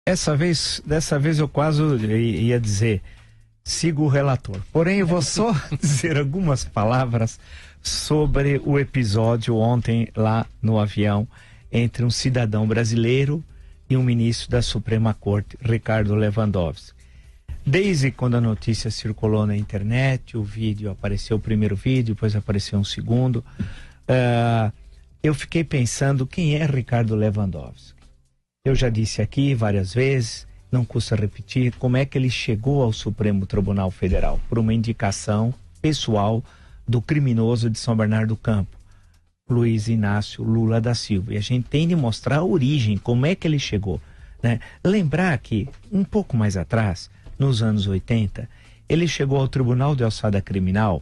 Dessa vez eu quase ia dizer, sigo o relator. Porém, eu vou só dizer algumas palavras sobre o episódio ontem lá no avião entre um cidadão brasileiro e um ministro da Suprema Corte, Ricardo Lewandowski. Desde quando a notícia circulou na internet, o vídeo apareceu, o primeiro vídeo, depois apareceu um segundo, eu fiquei pensando, quem é Ricardo Lewandowski? Eu já disse aqui várias vezes, não custa repetir, como é que ele chegou ao Supremo Tribunal Federal? Por uma indicação pessoal do criminoso de São Bernardo do Campo, Luiz Inácio Lula da Silva. E a gente tem de mostrar a origem, como é que ele chegou, né? Lembrar que, um pouco mais atrás, nos anos 80, ele chegou ao Tribunal de Alçada Criminal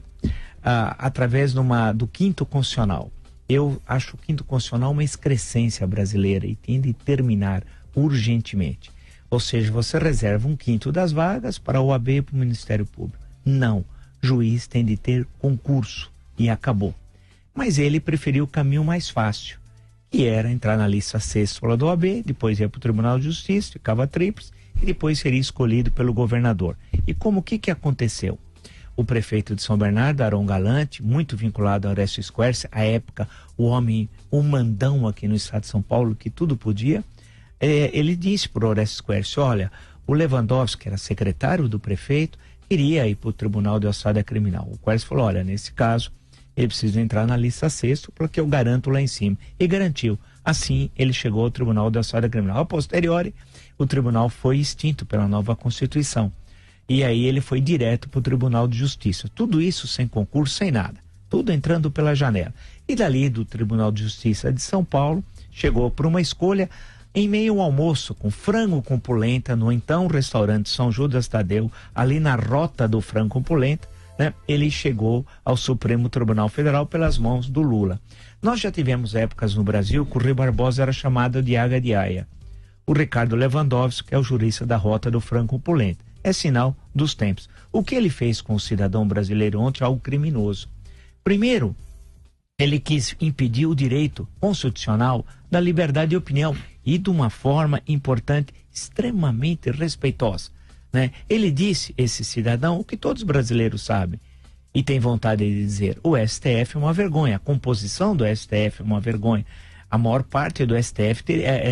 através do 5º Constitucional. Eu acho o 5º Constitucional uma excrescência brasileira e tem de terminar urgentemente. Ou seja, você reserva 1/5 das vagas para a OAB e para o Ministério Público. Não, juiz tem de ter concurso e acabou. Mas ele preferiu o caminho mais fácil, que era entrar na lista sexta da OAB, depois ia para o Tribunal de Justiça, ficava tríplice, e depois seria escolhido pelo governador. E o que aconteceu? O prefeito de São Bernardo, Aron Galante, muito vinculado a Orestes Quercia, à época o mandão aqui no estado de São Paulo, que tudo podia, ele disse para o Orestes Quercia, olha, o Lewandowski, que era secretário do prefeito, queria ir para o Tribunal de Alçada Criminal. O Quercia falou, olha, nesse caso, ele precisa entrar na lista sexta, porque eu garanto lá em cima. E garantiu. Assim, ele chegou ao Tribunal de Alçada Criminal. A posteriori, o tribunal foi extinto pela nova Constituição. E aí ele foi direto para o Tribunal de Justiça. Tudo isso sem concurso, sem nada. Tudo entrando pela janela. E dali do Tribunal de Justiça de São Paulo, chegou por uma escolha em meio ao almoço, com frango com polenta, no então restaurante São Judas Tadeu, ali na rota do frango com polenta, né? Ele chegou ao Supremo Tribunal Federal pelas mãos do Lula. Nós já tivemos épocas no Brasil que o Rui Barbosa era chamado de Águia de Aia. O Ricardo Lewandowski é o jurista da rota do frango com polenta. É sinal dos tempos. O que ele fez com o cidadão brasileiro ontem é algo criminoso. Primeiro, ele quis impedir o direito constitucional da liberdade de opinião e de uma forma importante, extremamente respeitosa, né? Ele disse, esse cidadão, o que todos os brasileiros sabem e tem vontade de dizer, o STF é uma vergonha, a composição do STF é uma vergonha. A maior parte do STF,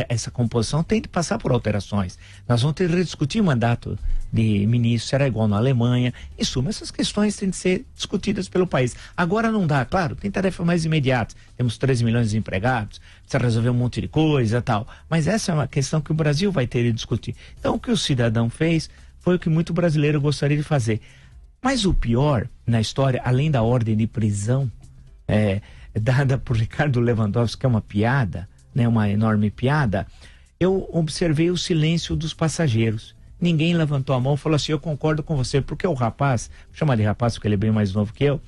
essa composição tem de passar por alterações. Nós vamos ter que rediscutir o mandato de ministro, será igual na Alemanha. Em suma, essas questões têm de ser discutidas pelo país. Agora não dá, claro, tem tarefas mais imediatas. Temos 13 milhões de empregados, precisa resolver um monte de coisa e tal. Mas essa é uma questão que o Brasil vai ter de discutir. Então, o que o cidadão fez foi o que muito brasileiro gostaria de fazer. Mas o pior na história, além da ordem de prisão, dada por Ricardo Lewandowski, que é uma piada, né, uma enorme piada, eu observei o silêncio dos passageiros. Ninguém levantou a mão e falou assim, eu concordo com você, porque o rapaz, vou chamar de rapaz porque ele é bem mais novo que eu,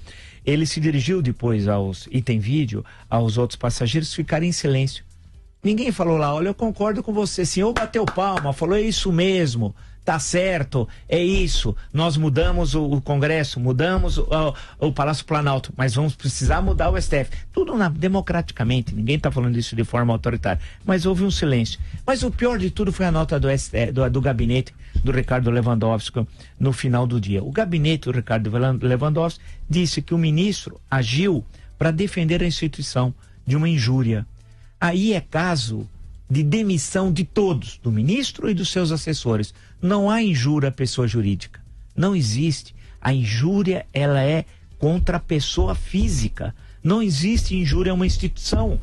ele se dirigiu depois e tem vídeo, aos outros passageiros ficarem em silêncio. Ninguém falou lá, olha, eu concordo com você, sim, ou bateu palma, falou, é isso mesmo, tá certo, é isso, nós mudamos o Congresso, mudamos o Palácio Planalto, mas vamos precisar mudar o STF. Tudo democraticamente, ninguém está falando isso de forma autoritária, mas houve um silêncio. Mas o pior de tudo foi a nota do gabinete do Ricardo Lewandowski no final do dia. O gabinete do Ricardo Lewandowski disse que o ministro agiu para defender a instituição de uma injúria. Aí é caso de demissão de todos, do ministro e dos seus assessores. Não há injúria à pessoa jurídica. Não existe. A injúria, ela é contra a pessoa física. Não existe injúria a uma instituição.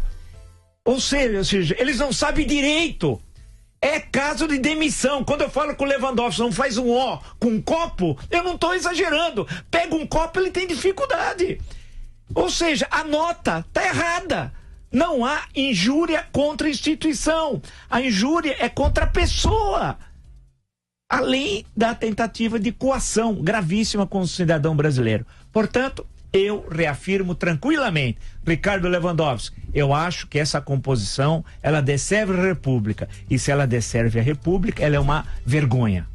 Ou seja, eles não sabem direito. É caso de demissão. Quando eu falo com o Lewandowski, não faz um O com um copo, eu não estou exagerando. Pega um copo, ele tem dificuldade. Ou seja, a nota está errada. Não há injúria contra a instituição. A injúria é contra a pessoa. Além da tentativa de coação gravíssima com o cidadão brasileiro. Portanto, eu reafirmo tranquilamente, Ricardo Lewandowski, eu acho que essa composição, ela desserve a República. E se ela desserve a República, ela é uma vergonha.